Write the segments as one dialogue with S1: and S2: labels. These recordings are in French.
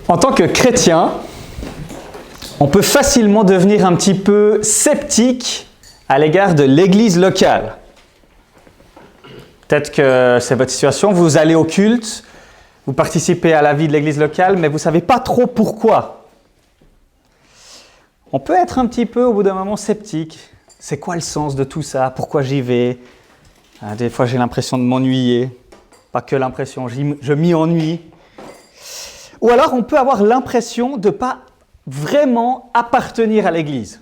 S1: En tant que chrétien, on peut facilement devenir un petit peu sceptique à l'égard de l'église locale. Peut-être que c'est votre situation, vous allez au culte, vous participez à la vie de l'église locale, mais vous ne savez pas trop pourquoi. On peut être un petit peu, au bout d'un moment, sceptique. C'est quoi le sens de tout ça? Pourquoi j'y vais? Des fois, j'ai l'impression de m'ennuyer. Pas que l'impression, je m'y ennuie. Ou alors, on peut avoir l'impression de ne pas vraiment appartenir à l'église.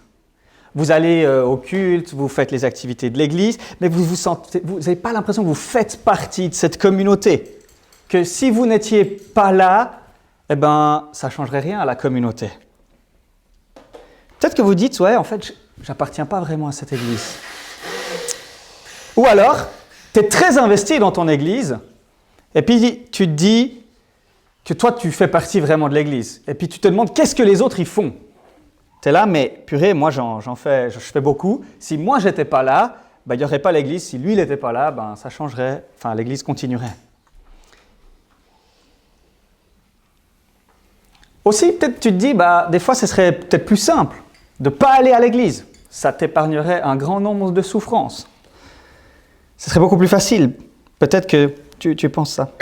S1: Vous allez au culte, vous faites les activités de l'église, mais vous n'avez pas l'impression que vous faites partie de cette communauté. Que si vous n'étiez pas là, eh ben, ça ne changerait rien à la communauté. Peut-être que vous dites, ouais, en fait, je n'appartiens pas vraiment à cette église. Ou alors, tu es très investi dans ton église, et puis tu te dis que toi, tu fais partie vraiment de l'église. Et puis tu te demandes, qu'est-ce que les autres y font? Tu es là, mais purée, moi, je fais beaucoup. Si moi, je n'étais pas là, ben, il n'y aurait pas l'église. Si lui, il n'était pas là, ben, ça changerait. Enfin, l'église continuerait. Aussi, peut-être tu te dis, bah, des fois, ce serait peut-être plus simple de ne pas aller à l'église. Ça t'épargnerait un grand nombre de souffrances. Ce serait beaucoup plus facile. Peut-être que tu penses ça.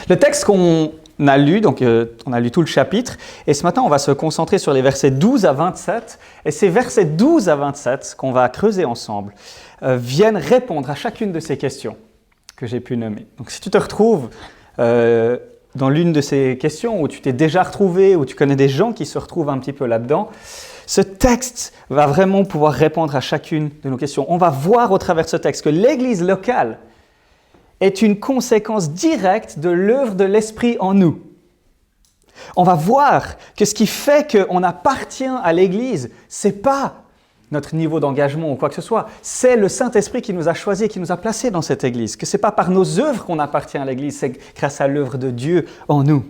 S1: Le texte qu'on a lu, donc on a lu tout le chapitre, et ce matin, on va se concentrer sur les versets 12 à 27. Et ces versets 12 à 27, qu'on va creuser ensemble, viennent répondre à chacune de ces questions que j'ai pu nommer. Donc si tu te retrouves dans l'une de ces questions, où tu t'es déjà retrouvé, où tu connais des gens qui se retrouvent un petit peu là-dedans, ce texte va vraiment pouvoir répondre à chacune de nos questions. On va voir au travers de ce texte que l'Église locale est une conséquence directe de l'œuvre de l'Esprit en nous. On va voir que ce qui fait qu'on appartient à l'Église, ce n'est pas notre niveau d'engagement ou quoi que ce soit, c'est le Saint-Esprit qui nous a choisis, qui nous a placés dans cette Église, que ce n'est pas par nos œuvres qu'on appartient à l'Église, c'est grâce à l'œuvre de Dieu en nous.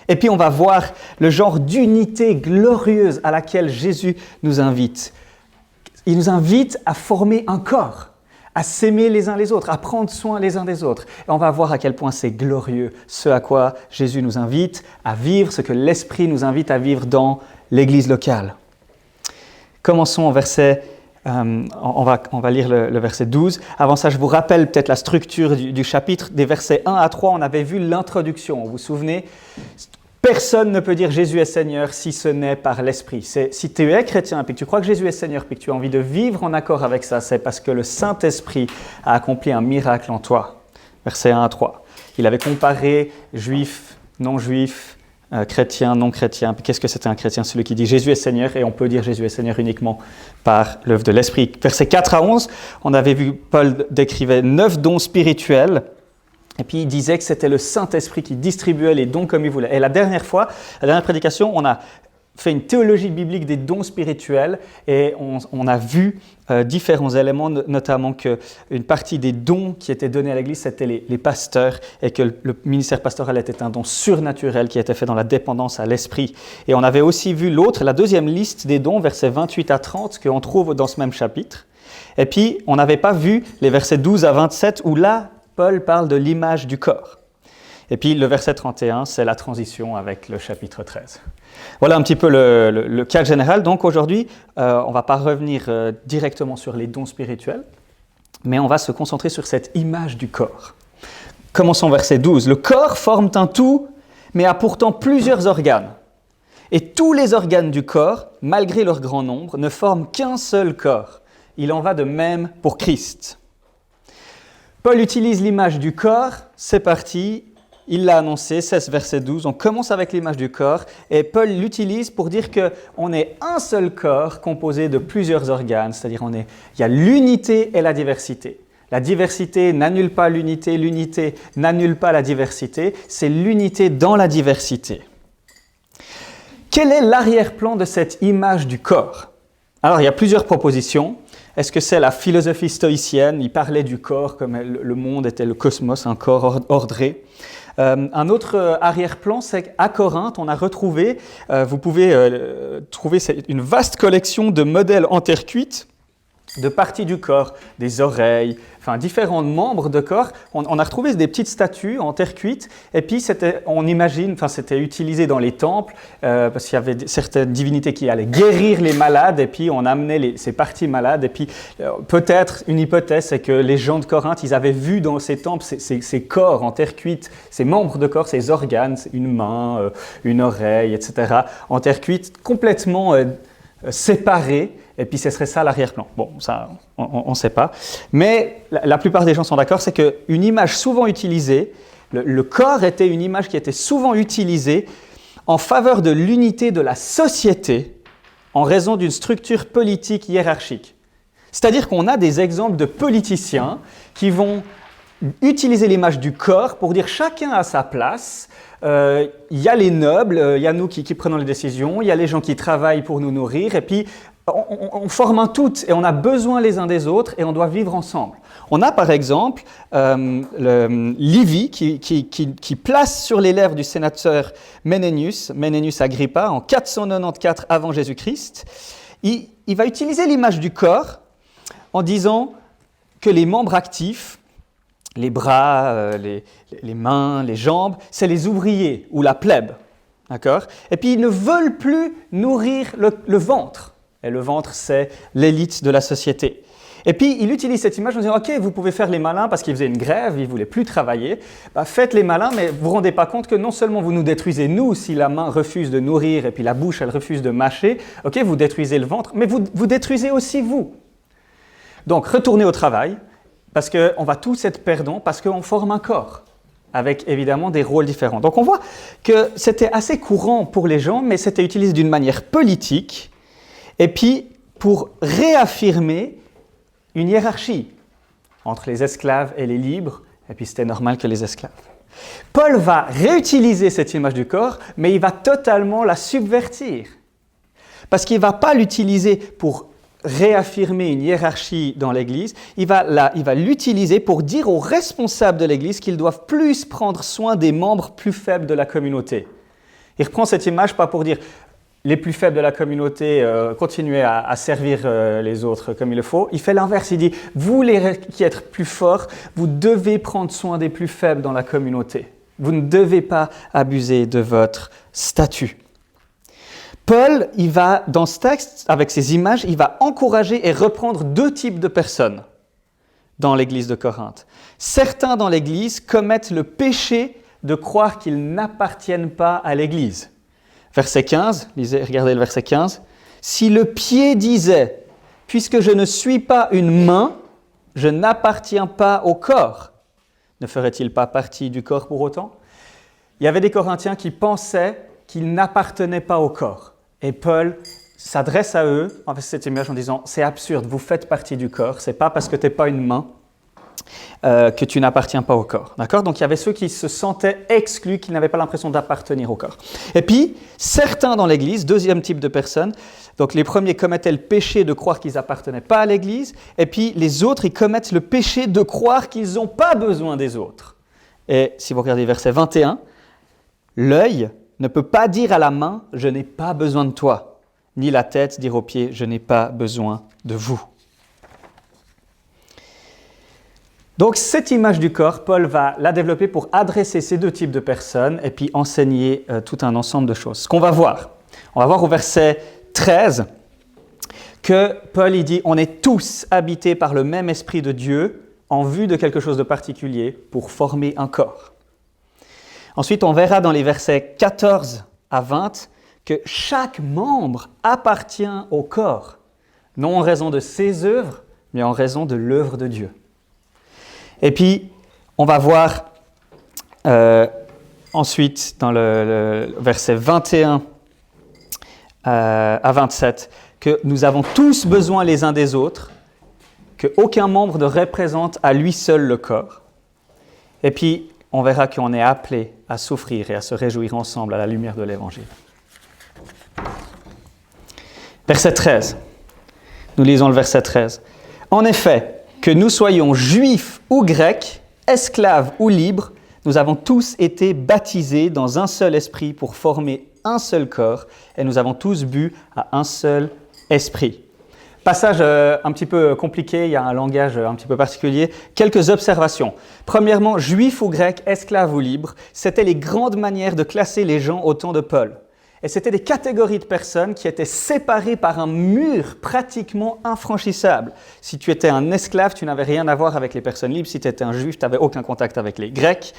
S1: Et puis on va voir le genre d'unité glorieuse à laquelle Jésus nous invite. Il nous invite à former un corps, à s'aimer les uns les autres, à prendre soin les uns des autres. Et on va voir à quel point c'est glorieux, ce à quoi Jésus nous invite à vivre, ce que l'Esprit nous invite à vivre dans l'Église locale. Commençons au verset, on va lire le verset 12. Avant ça, je vous rappelle peut-être la structure du chapitre. Des versets 1 à 3, on avait vu l'introduction. Vous vous souvenez? Personne ne peut dire Jésus est Seigneur si ce n'est par l'Esprit. Si tu es chrétien et que tu crois que Jésus est Seigneur et que tu as envie de vivre en accord avec ça, c'est parce que le Saint-Esprit a accompli un miracle en toi. Versets 1 à 3. Il avait comparé juifs, non-juifs, chrétien, non chrétien. Qu'est-ce que c'était un chrétien? Celui qui dit Jésus est Seigneur, et on peut dire Jésus est Seigneur uniquement par l'œuvre de l'Esprit. Versets 4 à 11, on avait vu Paul décrivait 9 dons spirituels, et puis il disait que c'était le Saint-Esprit qui distribuait les dons comme il voulait. Et la dernière prédication, on a fait une théologie biblique des dons spirituels, et on a vu différents éléments, notamment qu'une partie des dons qui étaient donnés à l'Église, c'était les pasteurs, et que le ministère pastoral était un don surnaturel qui était fait dans la dépendance à l'Esprit. Et on avait aussi vu la deuxième liste des dons, versets 28 à 30, qu'on trouve dans ce même chapitre. Et puis, on n'avait pas vu les versets 12 à 27, où là, Paul parle de l'image du corps. Et puis, le verset 31, c'est la transition avec le chapitre 13. Voilà un petit peu le cadre général. Donc aujourd'hui, on ne va pas revenir directement sur les dons spirituels, mais on va se concentrer sur cette image du corps. Commençons verset 12. Le corps forme un tout, mais a pourtant plusieurs organes. Et tous les organes du corps, malgré leur grand nombre, ne forment qu'un seul corps. Il en va de même pour Christ. Paul utilise l'image du corps, c'est parti. Il l'a annoncé, 16 verset 12, on commence avec l'image du corps et Paul l'utilise pour dire qu'on est un seul corps composé de plusieurs organes, c'est-à-dire il y a l'unité et la diversité. La diversité n'annule pas l'unité, l'unité n'annule pas la diversité, c'est l'unité dans la diversité. Quel est l'arrière-plan de cette image du corps? Alors il y a plusieurs propositions. Est-ce que c'est la philosophie stoïcienne? Il parlait du corps comme le monde était le cosmos, un corps ordré. Un autre arrière-plan, c'est qu'à Corinthe, on a retrouvé, vous pouvez trouver une vaste collection de modèles en terre cuite de parties du corps, des oreilles, enfin différents membres de corps. On a retrouvé des petites statues en terre cuite, et puis on imagine, c'était utilisé dans les temples, parce qu'il y avait certaines divinités qui allaient guérir les malades, et puis on amenait ces parties malades, et puis peut-être une hypothèse, c'est que les gens de Corinthe, ils avaient vu dans ces temples ces corps en terre cuite, ces membres de corps, ces organes, une main, une oreille, etc., en terre cuite, complètement séparés. Et puis ce serait ça l'arrière-plan. Bon, ça, on ne sait pas. Mais la plupart des gens sont d'accord, c'est qu'une image souvent utilisée, le corps était une image qui était souvent utilisée en faveur de l'unité de la société en raison d'une structure politique hiérarchique. C'est-à-dire qu'on a des exemples de politiciens qui vont utiliser l'image du corps pour dire chacun a sa place. Il y a les nobles, il y a nous qui prenons les décisions, il y a les gens qui travaillent pour nous nourrir, et puis on forme un tout et on a besoin les uns des autres et on doit vivre ensemble. On a par exemple Livy qui place sur les lèvres du sénateur Menenius Agrippa en 494 avant Jésus-Christ, il va utiliser l'image du corps en disant que les membres actifs, les bras, les mains, les jambes, c'est les ouvriers ou la plèbe. D'accord ? Et puis ils ne veulent plus nourrir le ventre. Et le ventre, c'est l'élite de la société. Et puis, il utilise cette image en disant « Ok, vous pouvez faire les malins parce qu'ils faisaient une grève, ils ne voulaient plus travailler. Faites les malins, mais vous ne vous rendez pas compte que non seulement vous nous détruisez, nous, si la main refuse de nourrir et puis la bouche, elle refuse de mâcher, ok, vous détruisez le ventre, mais vous détruisez aussi vous. Donc, retournez au travail parce qu'on va tous être perdants parce qu'on forme un corps avec évidemment des rôles différents. Donc, on voit que c'était assez courant pour les gens, mais c'était utilisé d'une manière politique. Et puis, pour réaffirmer une hiérarchie entre les esclaves et les libres, et puis c'était normal que les esclaves. Paul va réutiliser cette image du corps, mais il va totalement la subvertir. Parce qu'il ne va pas l'utiliser pour réaffirmer une hiérarchie dans l'Église, il va l'utiliser pour dire aux responsables de l'Église qu'ils doivent plus prendre soin des membres plus faibles de la communauté. Il reprend cette image pas pour dire les plus faibles de la communauté, continuez à servir les autres comme il le faut. Il fait l'inverse, il dit, vous les qui êtes plus forts, vous devez prendre soin des plus faibles dans la communauté. Vous ne devez pas abuser de votre statut. Paul, il va, dans ce texte, avec ces images, il va encourager et reprendre deux types de personnes dans l'église de Corinthe. Certains dans l'église commettent le péché de croire qu'ils n'appartiennent pas à l'église. Verset 15, regardez le verset 15. « Si le pied disait, puisque je ne suis pas une main, je n'appartiens pas au corps, ne ferait-il pas partie du corps pour autant ?» Il y avait des Corinthiens qui pensaient qu'ils n'appartenaient pas au corps. Et Paul s'adresse à eux avec cette image en disant « C'est absurde, vous faites partie du corps, ce n'est pas parce que tu n'es pas une main que tu n'appartiens pas au corps. » D'accord ? Donc il y avait ceux qui se sentaient exclus, qui n'avaient pas l'impression d'appartenir au corps. Et puis, certains dans l'Église, deuxième type de personnes, donc les premiers commettaient le péché de croire qu'ils n'appartenaient pas à l'Église, et puis les autres, ils commettent le péché de croire qu'ils n'ont pas besoin des autres. Et si vous regardez verset 21, « L'œil ne peut pas dire à la main, je n'ai pas besoin de toi, ni la tête dire aux pieds, je n'ai pas besoin de vous. » Donc cette image du corps, Paul va la développer pour adresser ces deux types de personnes et puis enseigner tout un ensemble de choses. Ce qu'on va voir, on va voir au verset 13 que Paul il dit « On est tous habités par le même esprit de Dieu en vue de quelque chose de particulier pour former un corps. » Ensuite, on verra dans les versets 14 à 20 que chaque membre appartient au corps, non en raison de ses œuvres, mais en raison de l'œuvre de Dieu. Et puis, on va voir ensuite dans le verset 21 à 27 que nous avons tous besoin les uns des autres, qu'aucun membre ne représente à lui seul le corps. Et puis, on verra qu'on est appelé à souffrir et à se réjouir ensemble à la lumière de l'Évangile. Verset 13. Nous lisons le verset 13. « En effet, que nous soyons juifs ou grecs, esclaves ou libres, nous avons tous été baptisés dans un seul esprit pour former un seul corps et nous avons tous bu à un seul esprit. » Passage un petit peu compliqué, il y a un langage un petit peu particulier. Quelques observations. Premièrement, juifs ou grecs, esclaves ou libres, c'était les grandes manières de classer les gens au temps de Paul. Et c'était des catégories de personnes qui étaient séparées par un mur pratiquement infranchissable. Si tu étais un esclave, tu n'avais rien à voir avec les personnes libres. Si tu étais un juif, tu n'avais aucun contact avec les Grecs.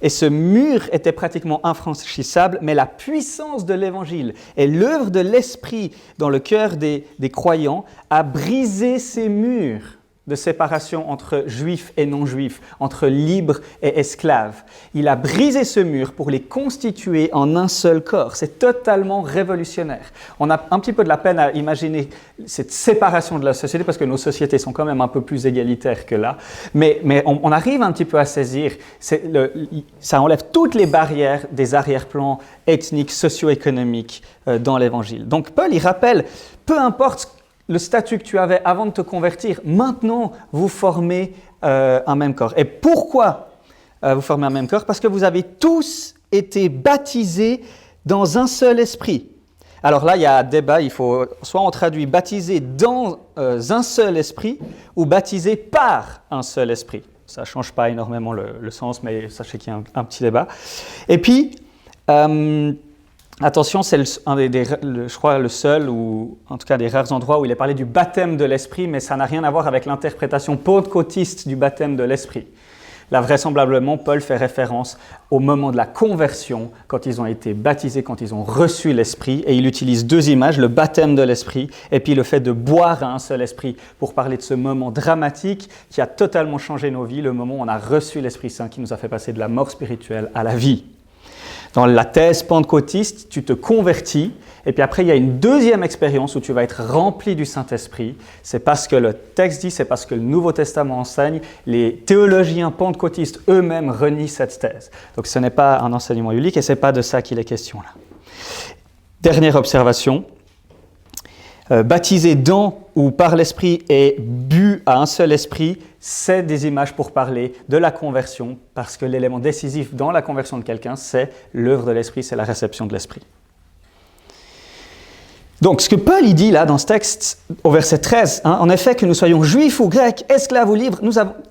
S1: Et ce mur était pratiquement infranchissable, mais la puissance de l'Évangile et l'œuvre de l'Esprit dans le cœur des croyants a brisé ces murs de séparation entre juifs et non-juifs, entre libres et esclaves. Il a brisé ce mur pour les constituer en un seul corps. C'est totalement révolutionnaire. On a un petit peu de la peine à imaginer cette séparation de la société parce que nos sociétés sont quand même un peu plus égalitaires que là. Mais on arrive un petit peu à saisir, ça enlève toutes les barrières des arrière-plans ethniques, socio-économiques dans l'Évangile. Donc Paul, il rappelle, peu importe le statut que tu avais avant de te convertir, maintenant vous formez un même corps. Et pourquoi vous formez un même corps? Parce que vous avez tous été baptisés dans un seul esprit. Alors là, il y a un débat, soit on traduit baptisé dans un seul esprit ou baptisé par un seul esprit. Ça ne change pas énormément le sens, mais sachez qu'il y a un petit débat. Et puis, attention, c'est je crois le seul, ou en tout cas des rares endroits où il est parlé du baptême de l'Esprit, mais ça n'a rien à voir avec l'interprétation pentecôtiste du baptême de l'Esprit. Là, vraisemblablement, Paul fait référence au moment de la conversion, quand ils ont été baptisés, quand ils ont reçu l'Esprit, et il utilise deux images, le baptême de l'Esprit, et puis le fait de boire à un seul Esprit, pour parler de ce moment dramatique qui a totalement changé nos vies, le moment où on a reçu l'Esprit Saint qui nous a fait passer de la mort spirituelle à la vie. Dans la thèse pentecôtiste, tu te convertis, et puis après, il y a une deuxième expérience où tu vas être rempli du Saint-Esprit. C'est parce que le texte dit, c'est parce que le Nouveau Testament enseigne, les théologiens pentecôtistes eux-mêmes renient cette thèse. Donc ce n'est pas un enseignement biblique, et ce n'est pas de ça qu'il est question là. Dernière observation. Baptisé dans ou par l'Esprit et bu à un seul esprit, c'est des images pour parler de la conversion, parce que l'élément décisif dans la conversion de quelqu'un, c'est l'œuvre de l'Esprit, c'est la réception de l'Esprit. Donc, ce que Paul il dit là dans ce texte, au verset 13, en effet, que nous soyons juifs ou grecs, esclaves ou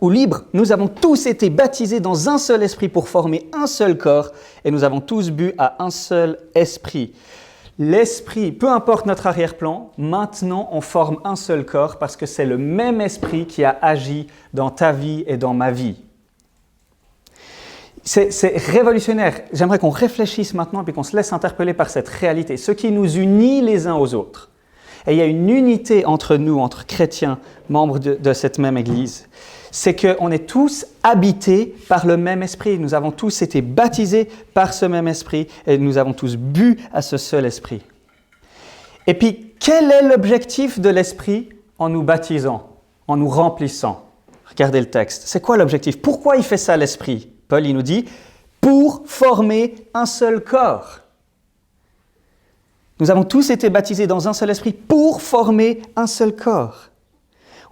S1: libres, nous avons tous été baptisés dans un seul esprit pour former un seul corps, et nous avons tous bu à un seul esprit. L'esprit, peu importe notre arrière-plan, maintenant on forme un seul corps parce que c'est le même esprit qui a agi dans ta vie et dans ma vie. C'est révolutionnaire. J'aimerais qu'on réfléchisse maintenant et puis qu'on se laisse interpeller par cette réalité, ce qui nous unit les uns aux autres. Et il y a une unité entre nous, entre chrétiens, membres de cette même Église. C'est qu'on est tous habités par le même esprit. Nous avons tous été baptisés par ce même esprit et nous avons tous bu à ce seul esprit. Et puis, quel est l'objectif de l'esprit en nous baptisant, en nous remplissant? Regardez le texte. C'est quoi l'objectif? Pourquoi il fait ça l'esprit? Paul, il nous dit, pour former un seul corps. Nous avons tous été baptisés dans un seul esprit pour former un seul corps.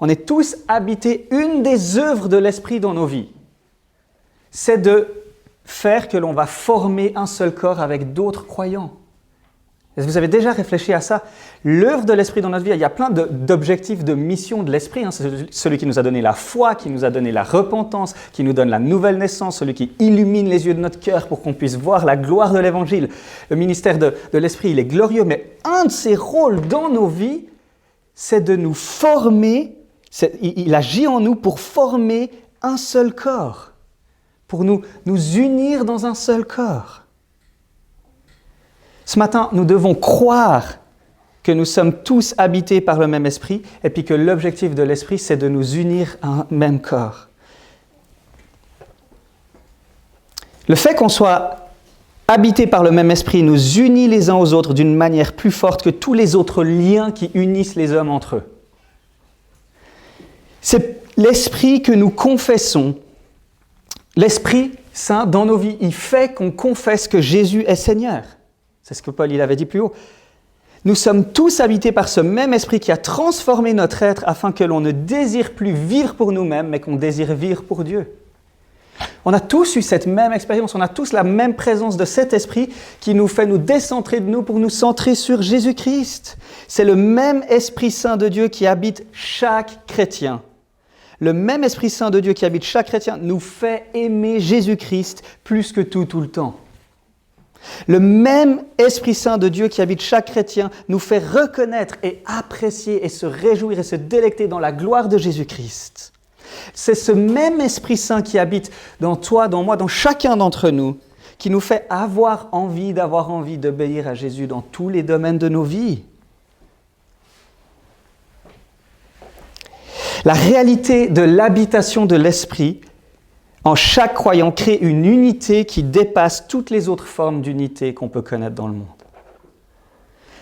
S1: On est tous habités. Une des œuvres de l'Esprit dans nos vies, c'est de faire que l'on va former un seul corps avec d'autres croyants. Est-ce que vous avez déjà réfléchi à ça? L'œuvre de l'Esprit dans notre vie, il y a plein d'objectifs, de missions de l'Esprit. C'est celui qui nous a donné la foi, qui nous a donné la repentance, qui nous donne la nouvelle naissance, celui qui illumine les yeux de notre cœur pour qu'on puisse voir la gloire de l'Évangile. Le ministère de l'Esprit, il est glorieux, mais un de ses rôles dans nos vies, c'est de nous former. Il agit en nous pour former un seul corps, pour nous unir dans un seul corps. Ce matin, nous devons croire que nous sommes tous habités par le même esprit et puis que l'objectif de l'esprit, c'est de nous unir à un même corps. Le fait qu'on soit habité par le même esprit nous unit les uns aux autres d'une manière plus forte que tous les autres liens qui unissent les hommes entre eux. C'est l'Esprit que nous confessons. L'Esprit Saint dans nos vies, il fait qu'on confesse que Jésus est Seigneur. C'est ce que Paul il avait dit plus haut. Nous sommes tous habités par ce même Esprit qui a transformé notre être afin que l'on ne désire plus vivre pour nous-mêmes, mais qu'on désire vivre pour Dieu. On a tous eu cette même expérience, on a tous la même présence de cet esprit qui nous fait nous décentrer de nous pour nous centrer sur Jésus-Christ. C'est le même Esprit Saint de Dieu qui habite chaque chrétien. Le même Esprit Saint de Dieu qui habite chaque chrétien nous fait aimer Jésus-Christ plus que tout le temps. Le même Esprit Saint de Dieu qui habite chaque chrétien nous fait reconnaître et apprécier et se réjouir et se délecter dans la gloire de Jésus-Christ. C'est ce même Esprit Saint qui habite dans toi, dans moi, dans chacun d'entre nous, qui nous fait avoir envie d'obéir à Jésus dans tous les domaines de nos vies. La réalité de l'habitation de l'Esprit en chaque croyant crée une unité qui dépasse toutes les autres formes d'unité qu'on peut connaître dans le monde.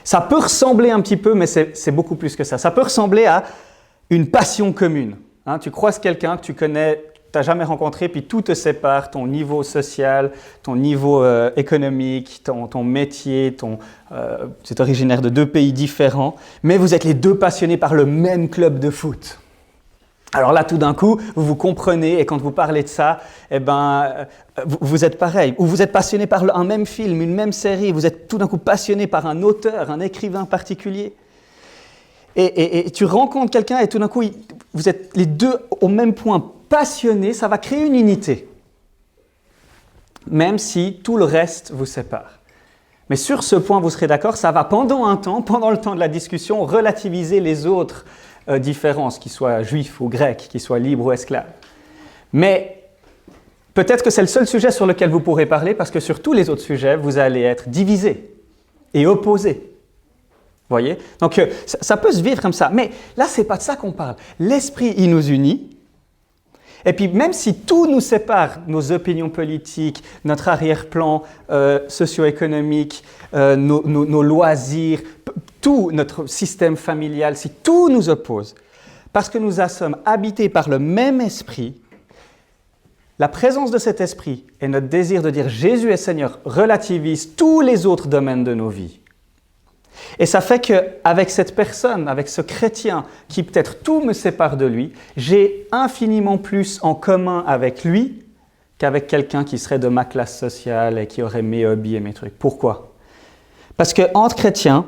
S1: Ça peut ressembler un petit peu, mais c'est beaucoup plus que ça. Ça peut ressembler à une passion commune. Tu croises quelqu'un que tu connais, tu n'as jamais rencontré, puis tout te sépare, ton niveau social, ton niveau économique, ton métier, tu es originaire de 2 pays différents, mais vous êtes les 2 passionnés par le même club de foot. Alors là, tout d'un coup, vous vous comprenez et quand vous parlez de ça, vous êtes pareil. Ou vous êtes passionné par un même film, une même série, vous êtes tout d'un coup passionné par un auteur, un écrivain particulier. Et tu rencontres quelqu'un et tout d'un coup, vous êtes les 2 au même point passionnés, ça va créer une unité. Même si tout le reste vous sépare. Mais sur ce point, vous serez d'accord, ça va pendant le temps de la discussion, relativiser les autres différences, qu'ils soient juifs ou grecs, qu'ils soient libres ou esclaves. Mais peut-être que c'est le seul sujet sur lequel vous pourrez parler, parce que sur tous les autres sujets, vous allez être divisés et opposés. Voyez ? Donc ça peut se vivre comme ça. Mais là, ce n'est pas de ça qu'on parle. L'Esprit, il nous unit. Et puis même si tout nous sépare, nos opinions politiques, notre arrière-plan socio-économique, nos loisirs, tout notre système familial, si tout nous oppose, parce que nous sommes habités par le même esprit, la présence de cet esprit et notre désir de dire Jésus est Seigneur relativise tous les autres domaines de nos vies. Et ça fait qu'avec cette personne, avec ce chrétien qui peut-être tout me sépare de lui, j'ai infiniment plus en commun avec lui qu'avec quelqu'un qui serait de ma classe sociale et qui aurait mes hobbies et mes trucs. Pourquoi ? Parce qu'entre chrétiens,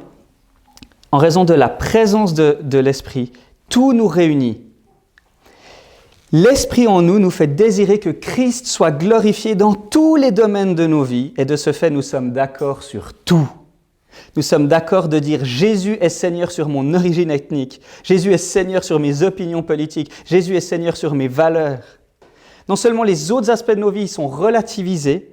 S1: en raison de la présence de l'Esprit, tout nous réunit. L'Esprit en nous fait désirer que Christ soit glorifié dans tous les domaines de nos vies et de ce fait, nous sommes d'accord sur tout. Nous sommes d'accord de dire Jésus est Seigneur sur mon origine ethnique, Jésus est Seigneur sur mes opinions politiques, Jésus est Seigneur sur mes valeurs. Non seulement les autres aspects de nos vies sont relativisés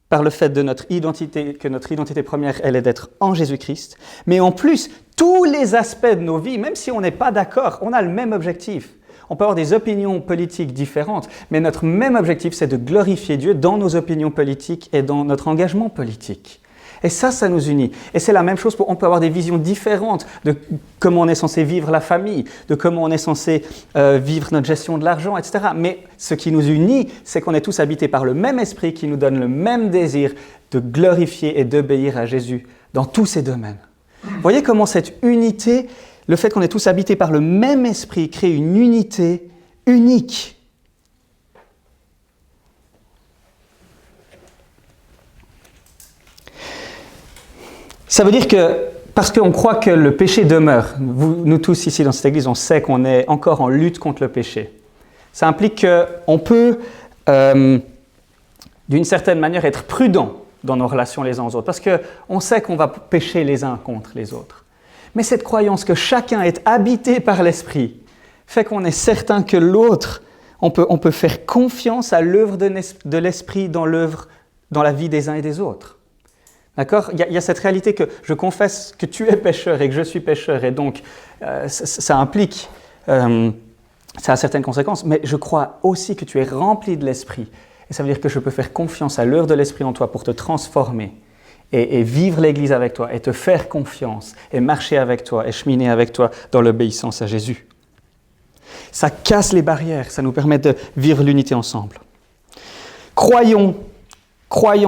S1: par le fait de notre identité, que notre identité première, elle est d'être en Jésus-Christ, mais en plus, tous les aspects de nos vies, même si on n'est pas d'accord, on a le même objectif. On peut avoir des opinions politiques différentes, mais notre même objectif, c'est de glorifier Dieu dans nos opinions politiques et dans notre engagement politique. Et ça nous unit. Et c'est la même chose, on peut avoir des visions différentes de comment on est censé vivre la famille, de comment on est censé vivre notre gestion de l'argent, etc. Mais ce qui nous unit, c'est qu'on est tous habités par le même esprit qui nous donne le même désir de glorifier et d'obéir à Jésus dans tous ces domaines. Vous voyez comment cette unité, le fait qu'on est tous habités par le même esprit, crée une unité unique. Ça veut dire que, parce qu'on croit que le péché demeure, nous tous ici dans cette église, on sait qu'on est encore en lutte contre le péché. Ça implique qu'on peut, d'une certaine manière, être prudent dans nos relations les uns aux autres, parce qu'on sait qu'on va pécher les uns contre les autres. Mais cette croyance que chacun est habité par l'Esprit fait qu'on est certain que l'autre, on peut faire confiance à l'œuvre de l'Esprit dans la vie des uns et des autres. D'accord ? Il y a cette réalité que je confesse que tu es pécheur et que je suis pécheur, et donc ça implique, ça a certaines conséquences, mais je crois aussi que tu es rempli de l'Esprit. Et ça veut dire que je peux faire confiance à l'œuvre de l'Esprit en toi pour te transformer et vivre l'Église avec toi et te faire confiance et marcher avec toi et cheminer avec toi dans l'obéissance à Jésus. Ça casse les barrières, ça nous permet de vivre l'unité ensemble. Croyons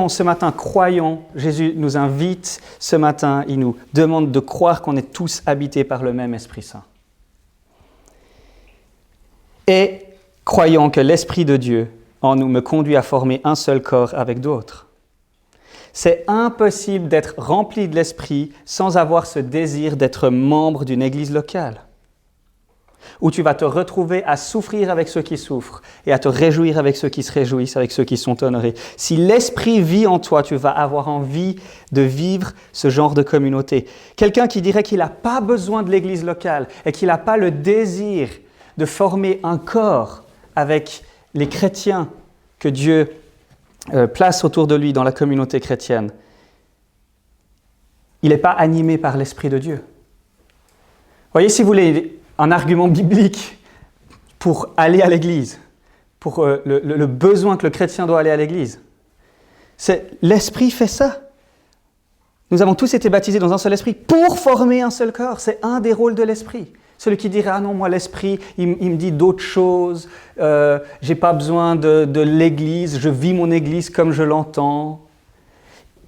S1: ce matin, croyons. Jésus nous invite ce matin, il nous demande de croire qu'on est tous habités par le même Esprit Saint. Et croyons que l'Esprit de Dieu en nous me conduit à former un seul corps avec d'autres. C'est impossible d'être rempli de l'Esprit sans avoir ce désir d'être membre d'une église locale, où tu vas te retrouver à souffrir avec ceux qui souffrent et à te réjouir avec ceux qui se réjouissent, avec ceux qui sont honorés. Si l'Esprit vit en toi, tu vas avoir envie de vivre ce genre de communauté. Quelqu'un qui dirait qu'il n'a pas besoin de l'église locale et qu'il n'a pas le désir de former un corps avec les chrétiens que Dieu place autour de lui dans la communauté chrétienne, il n'est pas animé par l'Esprit de Dieu. Voyez, si vous voulez un argument biblique pour aller à l'église, pour le besoin que le chrétien doit aller à l'église, c'est l'Esprit fait ça. Nous avons tous été baptisés dans un seul esprit pour former un seul corps. C'est un des rôles de l'Esprit. Celui qui dirait « Ah non, moi l'Esprit, il me dit d'autres choses, j'ai pas besoin de l'Église, je vis mon Église comme je l'entends. »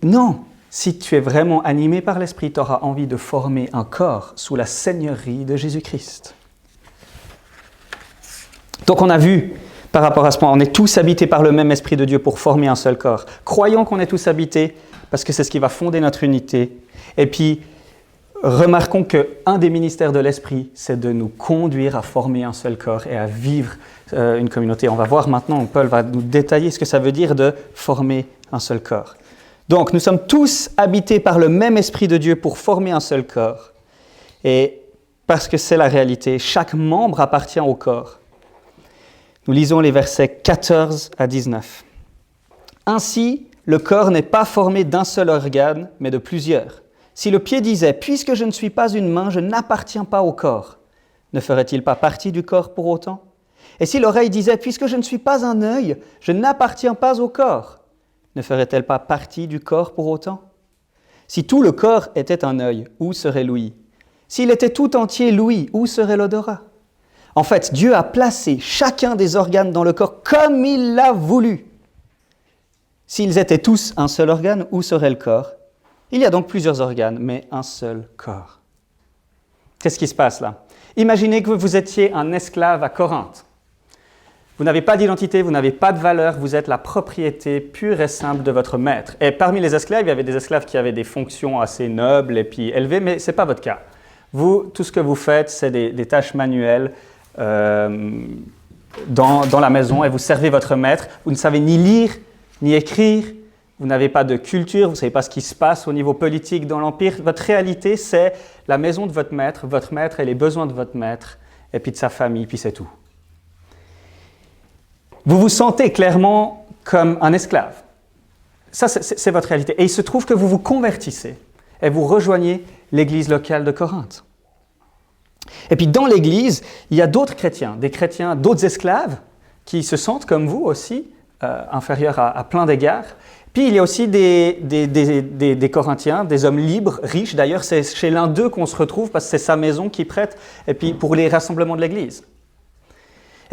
S1: Non, si tu es vraiment animé par l'Esprit, tu auras envie de former un corps sous la seigneurie de Jésus-Christ. Donc on a vu, par rapport à ce point, on est tous habités par le même Esprit de Dieu pour former un seul corps. Croyons qu'on est tous habités, parce que c'est ce qui va fonder notre unité. Et puis, remarquons qu'un des ministères de l'Esprit, c'est de nous conduire à former un seul corps et à vivre une communauté. On va voir maintenant, Paul va nous détailler ce que ça veut dire de former un seul corps. Donc, nous sommes tous habités par le même Esprit de Dieu pour former un seul corps. Et parce que c'est la réalité, chaque membre appartient au corps. Nous lisons les versets 14 à 19. « Ainsi, le corps n'est pas formé d'un seul organe, mais de plusieurs. Si le pied disait « Puisque je ne suis pas une main, je n'appartiens pas au corps », ne ferait-il pas partie du corps pour autant ? Et si l'oreille disait « Puisque je ne suis pas un œil, je n'appartiens pas au corps », ne ferait-elle pas partie du corps pour autant ? Si tout le corps était un œil, où serait l'ouïe ? S'il était tout entier l'ouïe, où serait l'odorat ? En fait, Dieu a placé chacun des organes dans le corps comme il l'a voulu. S'ils étaient tous un seul organe, où serait le corps ? Il y a donc plusieurs organes, mais un seul corps. Qu'est-ce qui se passe là ? Imaginez que vous étiez un esclave à Corinthe. Vous n'avez pas d'identité, vous n'avez pas de valeur, vous êtes la propriété pure et simple de votre maître. Et parmi les esclaves, il y avait des esclaves qui avaient des fonctions assez nobles et puis élevées, mais ce n'est pas votre cas. Vous, tout ce que vous faites, c'est des tâches manuelles dans la maison et vous servez votre maître. Vous ne savez ni lire, ni écrire. Vous n'avez pas de culture, vous ne savez pas ce qui se passe au niveau politique dans l'Empire. Votre réalité, c'est la maison de votre maître et les besoins de votre maître, et puis de sa famille, puis c'est tout. Vous vous sentez clairement comme un esclave. Ça, c'est votre réalité. Et il se trouve que vous vous convertissez et vous rejoignez l'église locale de Corinthe. Et puis dans l'église, il y a d'autres chrétiens, d'autres esclaves qui se sentent comme vous aussi, inférieurs à plein d'égards. Puis il y a aussi des Corinthiens, des hommes libres, riches. D'ailleurs, c'est chez l'un d'eux qu'on se retrouve parce que c'est sa maison qui prête et puis pour les rassemblements de l'église.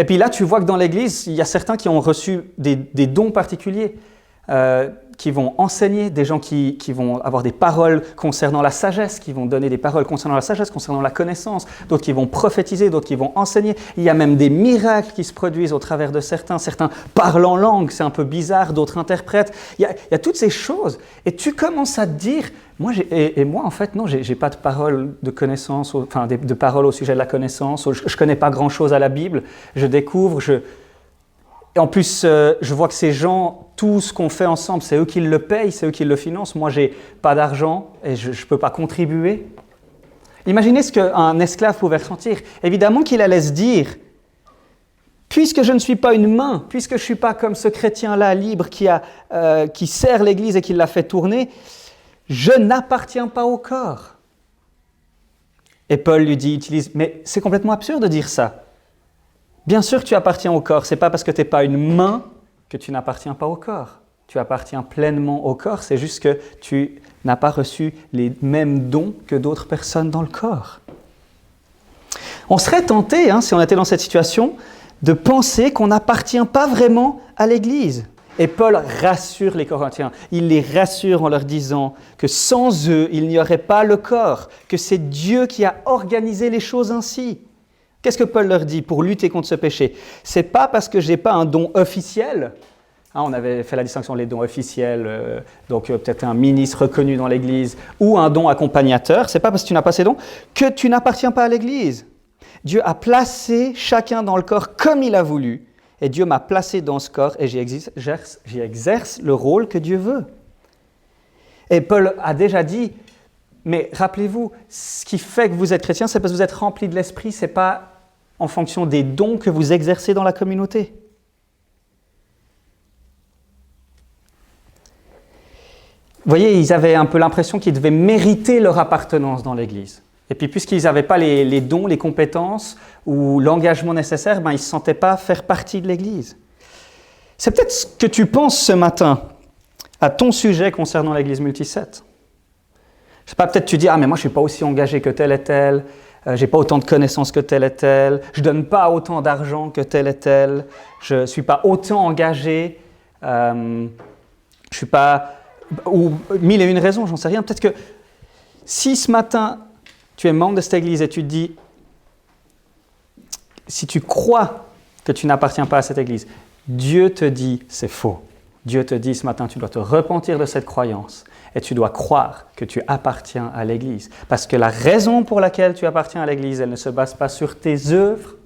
S1: Et puis là, tu vois que dans l'église, il y a certains qui ont reçu des dons particuliers, qui vont enseigner, des gens qui vont avoir des paroles concernant la sagesse, qui vont donner des paroles concernant la sagesse, concernant la connaissance, d'autres qui vont prophétiser, d'autres qui vont enseigner. Il y a même des miracles qui se produisent au travers de certains parlent en langue, c'est un peu bizarre, d'autres interprètent. Il y a toutes ces choses. Et tu commences à te dire, moi en fait, non, j'ai pas de paroles de connaissance, enfin de paroles au sujet de la connaissance, je connais pas grand-chose à la Bible, je découvre, Et en plus, je vois que ces gens, tout ce qu'on fait ensemble, c'est eux qui le payent, c'est eux qui le financent. Moi, je n'ai pas d'argent et je ne peux pas contribuer. Imaginez ce qu'un esclave pouvait ressentir. Évidemment qu'il allait se dire, puisque je ne suis pas une main, puisque je ne suis pas comme ce chrétien-là libre qui sert l'Église et qui l'a fait tourner, je n'appartiens pas au corps. Et Paul lui utilise, mais c'est complètement absurde de dire ça. Bien sûr que tu appartiens au corps, ce n'est pas parce que tu n'es pas une main que tu n'appartiens pas au corps. Tu appartiens pleinement au corps, c'est juste que tu n'as pas reçu les mêmes dons que d'autres personnes dans le corps. On serait tenté, si on était dans cette situation, de penser qu'on n'appartient pas vraiment à l'Église. Et Paul rassure les Corinthiens, il les rassure en leur disant que sans eux, il n'y aurait pas le corps, que c'est Dieu qui a organisé les choses ainsi. Qu'est-ce que Paul leur dit pour lutter contre ce péché? C'est pas parce que je n'ai pas un don officiel. On avait fait la distinction les dons officiels, donc peut-être un ministre reconnu dans l'Église, ou un don accompagnateur. C'est pas parce que tu n'as pas ces dons que tu n'appartiens pas à l'Église. Dieu a placé chacun dans le corps comme il a voulu, et Dieu m'a placé dans ce corps, et j'y exerce le rôle que Dieu veut. Et Paul a déjà dit, mais rappelez-vous, ce qui fait que vous êtes chrétien, c'est parce que vous êtes rempli de l'Esprit, ce n'est pas en fonction des dons que vous exercez dans la communauté. Vous voyez, ils avaient un peu l'impression qu'ils devaient mériter leur appartenance dans l'Église. Et puis, puisqu'ils n'avaient pas les dons, les compétences ou l'engagement nécessaire, ils ne se sentaient pas faire partie de l'Église. C'est peut-être ce que tu penses ce matin à ton sujet concernant l'Église Multi-7. Je ne sais pas, peut-être tu dis « Ah, mais moi, je ne suis pas aussi engagé que tel et tel, je n'ai pas autant de connaissances que tel et tel, je ne donne pas autant d'argent que tel et tel, je ne suis pas autant engagé, je ne suis pas... » Ou mille et une raisons, j'en sais rien. Peut-être que si ce matin, tu es membre de cette Église et tu te dis, si tu crois que tu n'appartiens pas à cette Église, Dieu te dit c'est faux. Dieu te dit ce matin, tu dois te repentir de cette croyance et tu dois croire que tu appartiens à l'Église. Parce que la raison pour laquelle tu appartiens à l'Église, elle ne se base pas sur tes œuvres,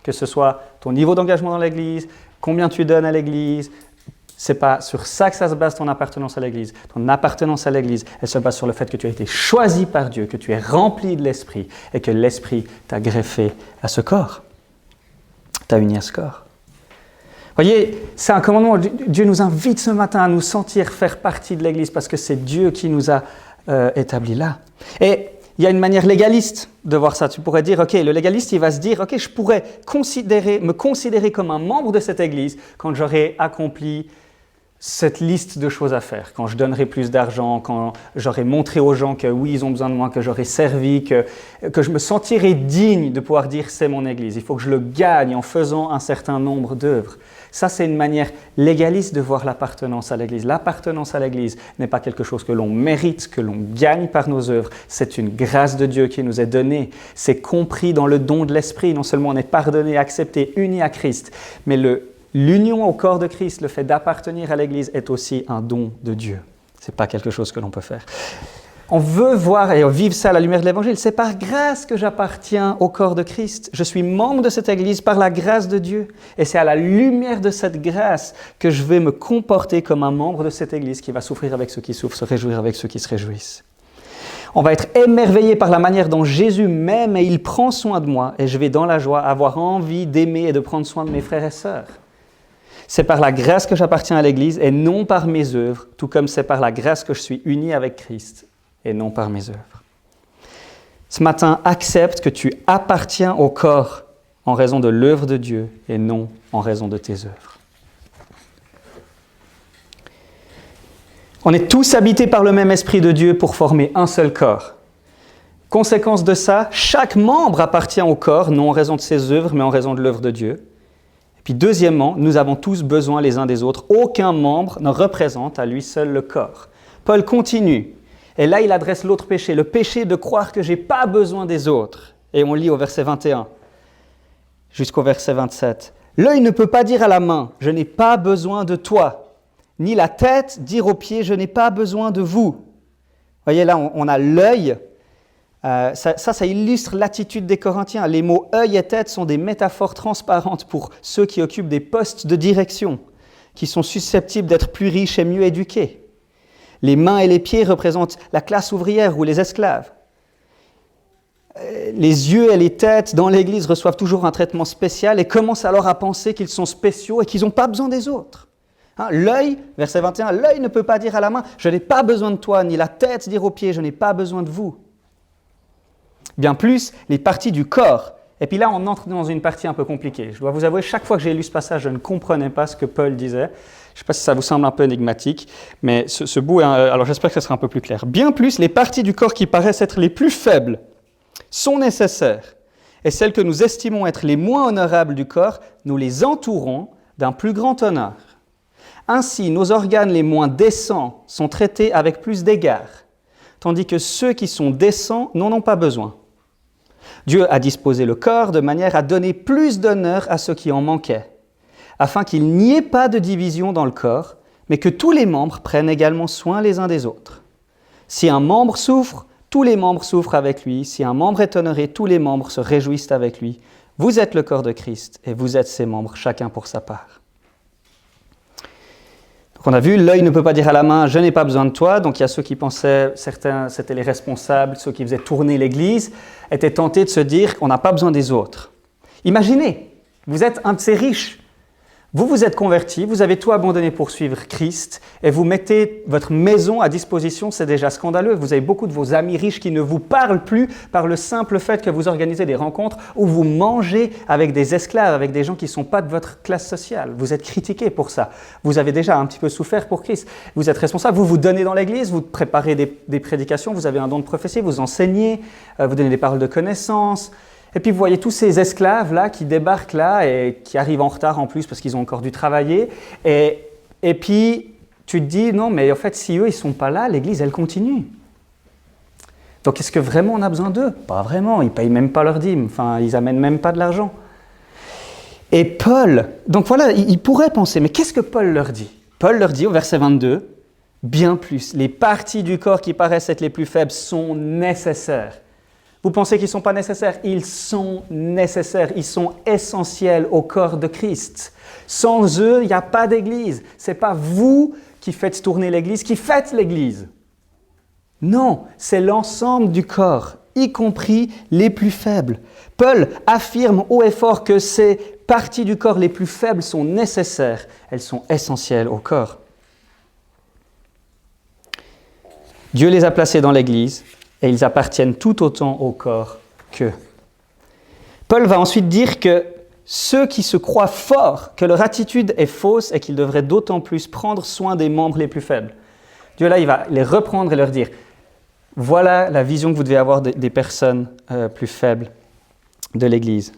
S1: que ce soit ton niveau d'engagement dans l'Église, combien tu donnes à l'Église. Ce n'est pas sur ça que ça se base ton appartenance à l'Église. Ton appartenance à l'Église, elle se base sur le fait que tu as été choisi par Dieu, que tu es rempli de l'Esprit et que l'Esprit t'a greffé à ce corps, t'a uni à ce corps. Voyez, c'est un commandement. Dieu nous invite ce matin à nous sentir faire partie de l'Église parce que c'est Dieu qui nous a établis là. Et il y a une manière légaliste de voir ça. Tu pourrais dire, ok, le légaliste, il va se dire, ok, je pourrais me considérer comme un membre de cette Église quand j'aurai accompli cette liste de choses à faire, quand je donnerai plus d'argent, quand j'aurai montré aux gens que oui, ils ont besoin de moi, que j'aurai servi, que je me sentirai digne de pouvoir dire c'est mon Église. Il faut que je le gagne en faisant un certain nombre d'œuvres. Ça, c'est une manière légaliste de voir l'appartenance à l'Église. L'appartenance à l'Église n'est pas quelque chose que l'on mérite, que l'on gagne par nos œuvres. C'est une grâce de Dieu qui nous est donnée. C'est compris dans le don de l'Esprit. Non seulement on est pardonné, accepté, uni à Christ, mais l'union au corps de Christ, le fait d'appartenir à l'Église est aussi un don de Dieu. Ce n'est pas quelque chose que l'on peut faire. On veut voir et vivre ça à la lumière de l'Évangile. C'est par grâce que j'appartiens au corps de Christ. Je suis membre de cette Église par la grâce de Dieu. Et c'est à la lumière de cette grâce que je vais me comporter comme un membre de cette Église qui va souffrir avec ceux qui souffrent, se réjouir avec ceux qui se réjouissent. On va être émerveillé par la manière dont Jésus m'aime et il prend soin de moi. Et je vais dans la joie avoir envie d'aimer et de prendre soin de mes frères et sœurs. C'est par la grâce que j'appartiens à l'Église et non par mes œuvres, tout comme c'est par la grâce que je suis uni avec Christ et non par mes œuvres. Ce matin, accepte que tu appartiens au corps en raison de l'œuvre de Dieu et non en raison de tes œuvres. On est tous habités par le même Esprit de Dieu pour former un seul corps. Conséquence de ça, chaque membre appartient au corps, non en raison de ses œuvres, mais en raison de l'œuvre de Dieu. Puis deuxièmement, nous avons tous besoin les uns des autres. Aucun membre ne représente à lui seul le corps. Paul continue. Et là, il adresse l'autre péché, le péché de croire que je n'ai pas besoin des autres. Et on lit au verset 21 jusqu'au verset 27. L'œil ne peut pas dire à la main, je n'ai pas besoin de toi. Ni la tête dire aux pieds, je n'ai pas besoin de vous. Vous voyez là, on a l'œil. Ça illustre l'attitude des Corinthiens. Les mots œil et tête sont des métaphores transparentes pour ceux qui occupent des postes de direction, qui sont susceptibles d'être plus riches et mieux éduqués. Les mains et les pieds représentent la classe ouvrière ou les esclaves. Les yeux et les têtes dans l'Église reçoivent toujours un traitement spécial et commencent alors à penser qu'ils sont spéciaux et qu'ils n'ont pas besoin des autres. L'œil, verset 21, l'œil ne peut pas dire à la main « je n'ai pas besoin de toi », ni la tête dire aux pieds « je n'ai pas besoin de vous ». Bien plus, les parties du corps. Et puis là, on entre dans une partie un peu compliquée. Je dois vous avouer, chaque fois que j'ai lu ce passage, je ne comprenais pas ce que Paul disait. Je ne sais pas si ça vous semble un peu énigmatique, mais ce bout, alors j'espère que ça sera un peu plus clair. Bien plus, les parties du corps qui paraissent être les plus faibles sont nécessaires. Et celles que nous estimons être les moins honorables du corps, nous les entourons d'un plus grand honneur. Ainsi, nos organes les moins décents sont traités avec plus d'égard, tandis que ceux qui sont décents n'en ont pas besoin. Dieu a disposé le corps de manière à donner plus d'honneur à ceux qui en manquaient, afin qu'il n'y ait pas de division dans le corps, mais que tous les membres prennent également soin les uns des autres. Si un membre souffre, tous les membres souffrent avec lui. Si un membre est honoré, tous les membres se réjouissent avec lui. Vous êtes le corps de Christ et vous êtes ses membres, chacun pour sa part. Donc on a vu, l'œil ne peut pas dire à la main « je n'ai pas besoin de toi ». Donc il y a ceux qui pensaient, certains, c'était les responsables, ceux qui faisaient tourner l'Église, étaient tentés de se dire qu'on n'a pas besoin des autres. Imaginez, vous êtes un de ces riches. Vous vous êtes converti, vous avez tout abandonné pour suivre Christ et vous mettez votre maison à disposition, c'est déjà scandaleux. Vous avez beaucoup de vos amis riches qui ne vous parlent plus par le simple fait que vous organisez des rencontres où vous mangez avec des esclaves, avec des gens qui ne sont pas de votre classe sociale. Vous êtes critiqués pour ça. Vous avez déjà un petit peu souffert pour Christ. Vous êtes responsable, vous vous donnez dans l'église, vous préparez des prédications, vous avez un don de prophétie, vous enseignez, vous donnez des paroles de connaissance. Et puis vous voyez tous ces esclaves-là qui débarquent là et qui arrivent en retard en plus parce qu'ils ont encore dû travailler. Et puis tu te dis, non mais en fait si eux ils ne sont pas là, l'Église elle continue. Donc est-ce que vraiment on a besoin d'eux? Pas vraiment, ils ne payent même pas leur dîme, enfin ils n'amènent même pas de l'argent. Et Paul, donc voilà, il pourrait penser, mais qu'est-ce que Paul leur dit? Paul leur dit au verset 22, bien plus, les parties du corps qui paraissent être les plus faibles sont nécessaires. Vous pensez qu'ils ne sont pas nécessaires? Ils sont nécessaires, ils sont essentiels au corps de Christ. Sans eux, il n'y a pas d'église. Ce n'est pas vous qui faites tourner l'église, qui faites l'église. Non, c'est l'ensemble du corps, y compris les plus faibles. Paul affirme haut et fort que ces parties du corps les plus faibles sont nécessaires. Elles sont essentielles au corps. Dieu les a placées dans l'église. Et ils appartiennent tout autant au corps qu'eux. Paul va ensuite dire que ceux qui se croient forts, que leur attitude est fausse et qu'ils devraient d'autant plus prendre soin des membres les plus faibles. Dieu là, il va les reprendre et leur dire, voilà la vision que vous devez avoir des personnes plus faibles de l'Église.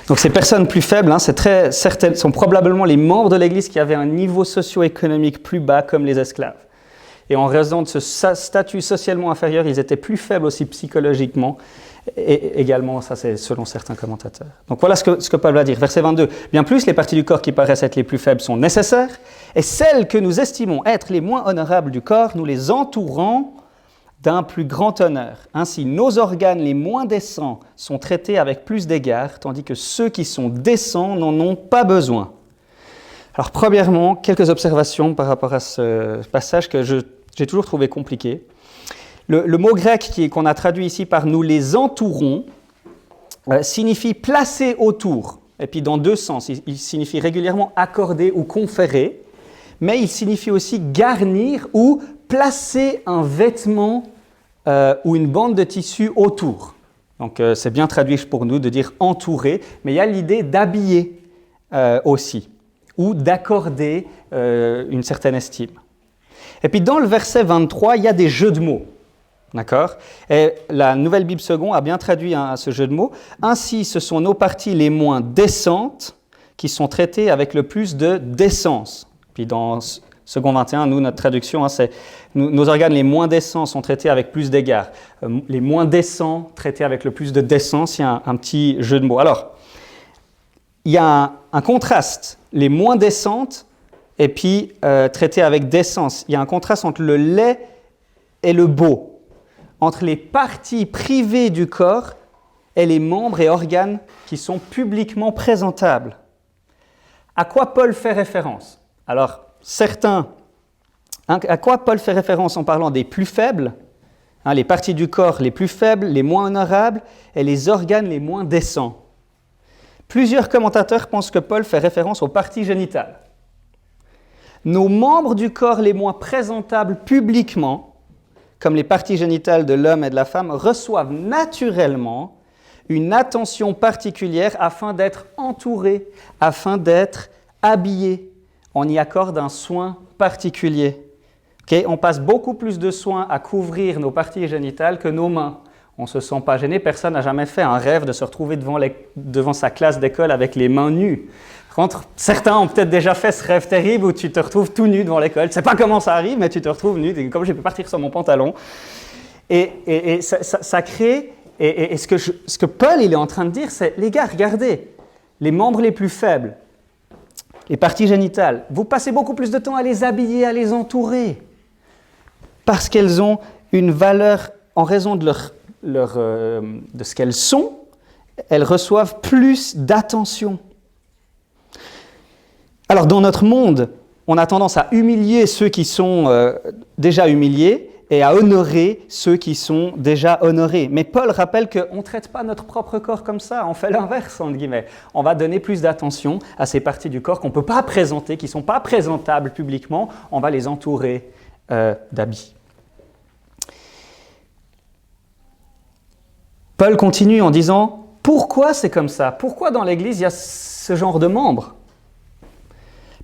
S1: Donc ces personnes plus faibles, sont probablement les membres de l'Église qui avaient un niveau socio-économique plus bas comme les esclaves. Et en raison de ce statut socialement inférieur, ils étaient plus faibles aussi psychologiquement. Et également, ça c'est selon certains commentateurs. Donc voilà ce que Paul va dire. Verset 22. Bien plus, les parties du corps qui paraissent être les plus faibles sont nécessaires, et celles que nous estimons être les moins honorables du corps, nous les entourons d'un plus grand honneur. Ainsi, nos organes les moins décents sont traités avec plus d'égard, tandis que ceux qui sont décents n'en ont pas besoin. Alors, premièrement, quelques observations par rapport à ce passage que j'ai toujours trouvé compliqué. Le mot grec qu'on a traduit ici par « nous les entourons » signifie « placer autour ». Et puis dans deux sens, il signifie régulièrement « accorder » ou « conférer », mais il signifie aussi « garnir » ou « placer un vêtement ou une bande de tissu autour. Donc c'est bien traduit pour nous de dire entourer, mais il y a l'idée d'habiller aussi, ou d'accorder une certaine estime. Et puis dans le verset 23, il y a des jeux de mots. D'accord? Et la Nouvelle Bible Second a bien traduit ce jeu de mots. Ainsi, ce sont nos parties les moins décentes qui sont traitées avec le plus de décence. Puis dans Second 21, nous, notre traduction, c'est nos organes les moins décents sont traités avec plus d'égard. Les moins décents traités avec le plus de décence, il y a un petit jeu de mots. Alors, il y a un contraste. Les moins décentes et puis traitées avec décence. Il y a un contraste entre le laid et le beau, entre les parties privées du corps et les membres et organes qui sont publiquement présentables. À quoi Paul fait référence? Alors, à quoi Paul fait référence en parlant des plus faibles, les parties du corps les plus faibles, les moins honorables et les organes les moins décents? Plusieurs commentateurs pensent que Paul fait référence aux parties génitales. Nos membres du corps les moins présentables publiquement, comme les parties génitales de l'homme et de la femme, reçoivent naturellement une attention particulière afin d'être entourés, afin d'être habillés. On y accorde un soin particulier. On passe beaucoup plus de soin à couvrir nos parties génitales que nos mains. On ne se sent pas gêné, personne n'a jamais fait un rêve de se retrouver devant sa classe d'école avec les mains nues. Par contre, certains ont peut-être déjà fait ce rêve terrible où tu te retrouves tout nu devant l'école. Tu ne sais pas comment ça arrive, mais tu te retrouves nu, comme je peux partir sur mon pantalon. Et ça crée, et ce que Paul il est en train de dire, c'est, les gars, regardez, les membres les plus faibles, les parties génitales, vous passez beaucoup plus de temps à les habiller, à les entourer, parce qu'elles ont une valeur en raison de ce qu'elles sont, elles reçoivent plus d'attention. Alors dans notre monde, on a tendance à humilier ceux qui sont déjà humiliés et à honorer ceux qui sont déjà honorés. Mais Paul rappelle qu'on ne traite pas notre propre corps comme ça, on fait l'inverse, entre guillemets. On va donner plus d'attention à ces parties du corps qu'on ne peut pas présenter, qui ne sont pas présentables publiquement, on va les entourer d'habits. Paul continue en disant, pourquoi c'est comme ça? Pourquoi dans l'Église il y a ce genre de membres?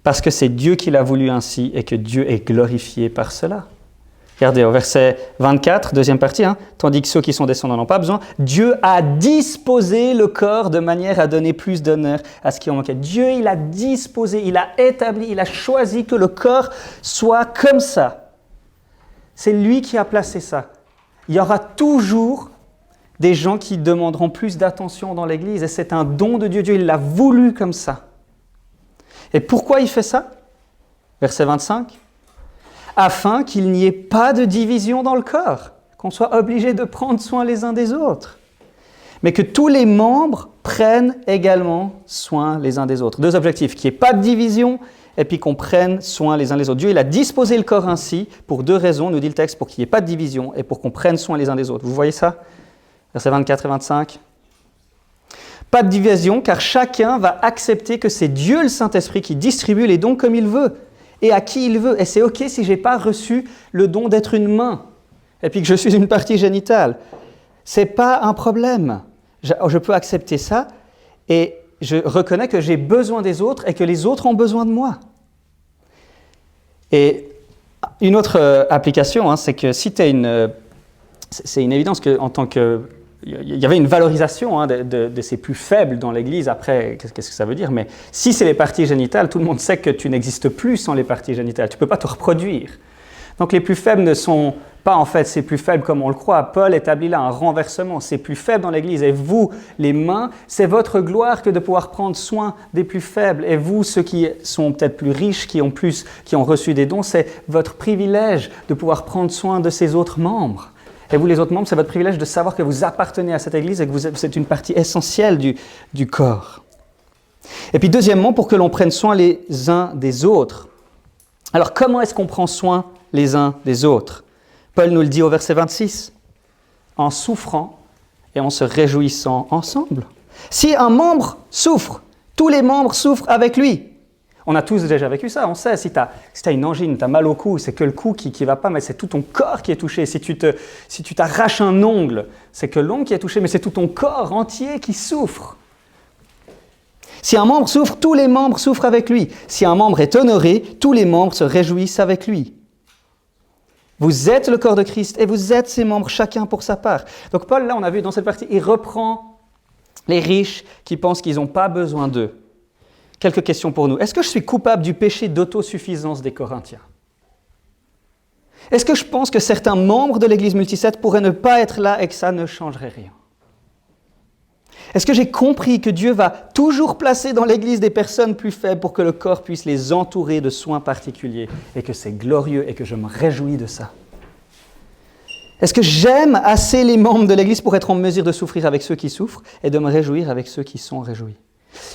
S1: Parce que c'est Dieu qui l'a voulu ainsi et que Dieu est glorifié par cela. Regardez au verset 24, deuxième partie, tandis que ceux qui sont descendants n'ont pas besoin, Dieu a disposé le corps de manière à donner plus d'honneur à ce qui en manquait. Dieu, il a disposé, il a établi, il a choisi que le corps soit comme ça. C'est lui qui a placé ça. Il y aura toujours des gens qui demanderont plus d'attention dans l'Église et c'est un don de Dieu. Dieu, il l'a voulu comme ça. Et pourquoi il fait ça? Verset 25. Afin qu'il n'y ait pas de division dans le corps, qu'on soit obligé de prendre soin les uns des autres, mais que tous les membres prennent également soin les uns des autres. Deux objectifs, qu'il n'y ait pas de division et puis qu'on prenne soin les uns des autres. Dieu, il a disposé le corps ainsi pour deux raisons, nous dit le texte, pour qu'il n'y ait pas de division et pour qu'on prenne soin les uns des autres. Vous voyez ça? Versets 24 et 25. Pas de division, car chacun va accepter que c'est Dieu le Saint-Esprit qui distribue les dons comme il veut et à qui il veut. Et c'est OK si je n'ai pas reçu le don d'être une main et puis que je suis une partie génitale. Ce n'est pas un problème. Je peux accepter ça et je reconnais que j'ai besoin des autres et que les autres ont besoin de moi. Et une autre application, c'est que si tu es c'est une évidence qu'en tant que... Il y avait une valorisation de ces plus faibles dans l'Église. Après, qu'est-ce que ça veut dire? Mais si c'est les parties génitales, tout le monde sait que tu n'existes plus sans les parties génitales. Tu ne peux pas te reproduire. Donc les plus faibles ne sont pas en fait ces plus faibles comme on le croit. Paul établit là un renversement. Ces plus faibles dans l'Église. Et vous, les mains, c'est votre gloire que de pouvoir prendre soin des plus faibles. Et vous, ceux qui sont peut-être plus riches, qui ont reçu des dons, c'est votre privilège de pouvoir prendre soin de ces autres membres. Et vous, les autres membres, c'est votre privilège de savoir que vous appartenez à cette Église et que vous êtes une partie essentielle du corps. Et puis deuxièmement, pour que l'on prenne soin les uns des autres. Alors comment est-ce qu'on prend soin les uns des autres? Paul nous le dit au verset 26. En souffrant et en se réjouissant ensemble. Si un membre souffre, tous les membres souffrent avec lui. On a tous déjà vécu ça, on sait, si tu as une angine, tu as mal au cou, c'est que le cou qui ne va pas, mais c'est tout ton corps qui est touché. Si tu t'arraches un ongle, c'est que l'ongle qui est touché, mais c'est tout ton corps entier qui souffre. Si un membre souffre, tous les membres souffrent avec lui. Si un membre est honoré, tous les membres se réjouissent avec lui. Vous êtes le corps de Christ et vous êtes ses membres, chacun pour sa part. Donc Paul, là, on a vu dans cette partie, il reprend les riches qui pensent qu'ils n'ont pas besoin d'eux. Quelques questions pour nous. Est-ce que je suis coupable du péché d'autosuffisance des Corinthiens? Est-ce que je pense que certains membres de l'Église Multicète pourraient ne pas être là et que ça ne changerait rien? Est-ce que j'ai compris que Dieu va toujours placer dans l'Église des personnes plus faibles pour que le corps puisse les entourer de soins particuliers et que c'est glorieux et que je me réjouis de ça? Est-ce que j'aime assez les membres de l'Église pour être en mesure de souffrir avec ceux qui souffrent et de me réjouir avec ceux qui sont réjouis?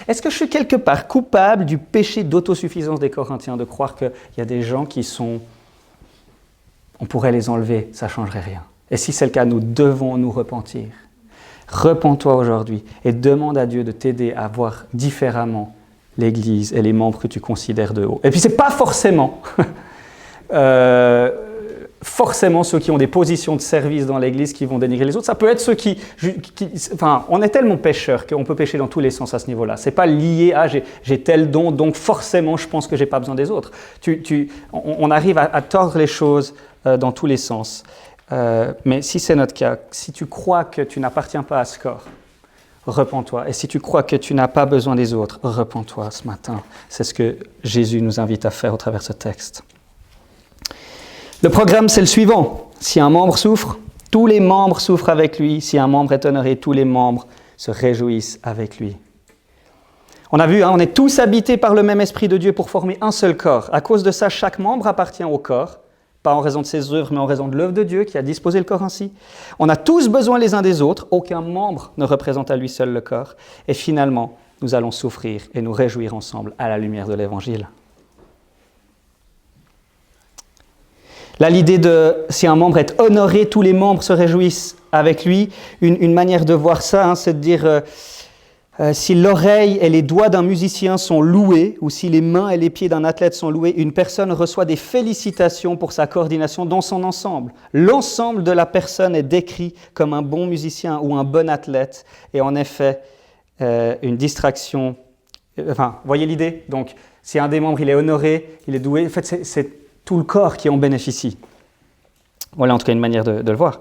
S1: Est-ce que je suis quelque part coupable du péché d'autosuffisance des Corinthiens, de croire qu'il y a des gens qui sont... On pourrait les enlever, ça ne changerait rien. Et si c'est le cas, nous devons nous repentir. Repens-toi aujourd'hui et demande à Dieu de t'aider à voir différemment l'Église et les membres que tu considères de haut. Et puis ce n'est pas forcément... forcément ceux qui ont des positions de service dans l'Église qui vont dénigrer les autres. Ça peut être ceux enfin, on est tellement pécheurs qu'on peut pécher dans tous les sens à ce niveau-là. Ce n'est pas lié à j'ai tel don, donc forcément je pense que je n'ai pas besoin des autres. On arrive à tordre les choses dans tous les sens. Mais si c'est notre cas, si tu crois que tu n'appartiens pas à ce corps, repens-toi. Et si tu crois que tu n'as pas besoin des autres, repens-toi ce matin. C'est ce que Jésus nous invite à faire au travers de ce texte. Le programme, c'est le suivant. Si un membre souffre, tous les membres souffrent avec lui. Si un membre est honoré, tous les membres se réjouissent avec lui. On a vu, on est tous habités par le même Esprit de Dieu pour former un seul corps. À cause de ça, chaque membre appartient au corps, pas en raison de ses œuvres, mais en raison de l'œuvre de Dieu qui a disposé le corps ainsi. On a tous besoin les uns des autres, aucun membre ne représente à lui seul le corps. Et finalement, nous allons souffrir et nous réjouir ensemble à la lumière de l'Évangile. Là, l'idée de si un membre est honoré, tous les membres se réjouissent avec lui. Une manière de voir ça, c'est de dire si l'oreille et les doigts d'un musicien sont loués, ou si les mains et les pieds d'un athlète sont loués, une personne reçoit des félicitations pour sa coordination dans son ensemble. L'ensemble de la personne est décrit comme un bon musicien ou un bon athlète, et en effet, une distraction. Enfin, voyez l'idée ? Donc, si un des membres il est honoré, il est doué, en fait, c'est tout le corps qui en bénéficie. Voilà en tout cas une manière de le voir.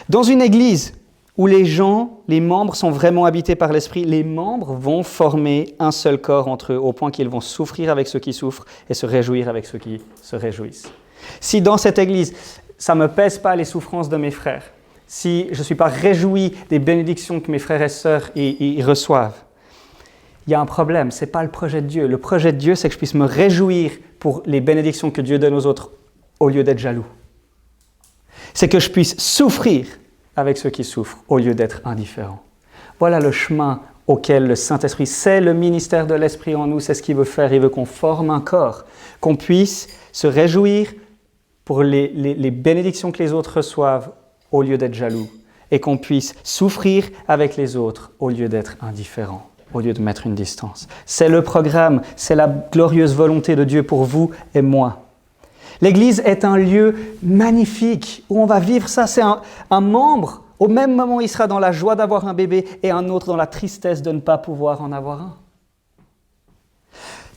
S1: Dans une église où les membres sont vraiment habités par l'Esprit, les membres vont former un seul corps entre eux, au point qu'ils vont souffrir avec ceux qui souffrent et se réjouir avec ceux qui se réjouissent. Si dans cette église, ça ne me pèse pas les souffrances de mes frères, si je ne suis pas réjoui des bénédictions que mes frères et sœurs y reçoivent, il y a un problème, ce n'est pas le projet de Dieu. Le projet de Dieu, c'est que je puisse me réjouir pour les bénédictions que Dieu donne aux autres, au lieu d'être jaloux. C'est que je puisse souffrir avec ceux qui souffrent, au lieu d'être indifférent. Voilà le chemin auquel le Saint-Esprit, c'est le ministère de l'Esprit en nous, c'est ce qu'il veut faire. Il veut qu'on forme un corps, qu'on puisse se réjouir pour les bénédictions que les autres reçoivent, au lieu d'être jaloux, et qu'on puisse souffrir avec les autres, au lieu d'être indifférent, au lieu de mettre une distance. C'est le programme, c'est la glorieuse volonté de Dieu pour vous et moi. L'Église est un lieu magnifique où on va vivre ça. C'est un membre, au même moment il sera dans la joie d'avoir un bébé et un autre dans la tristesse de ne pas pouvoir en avoir un.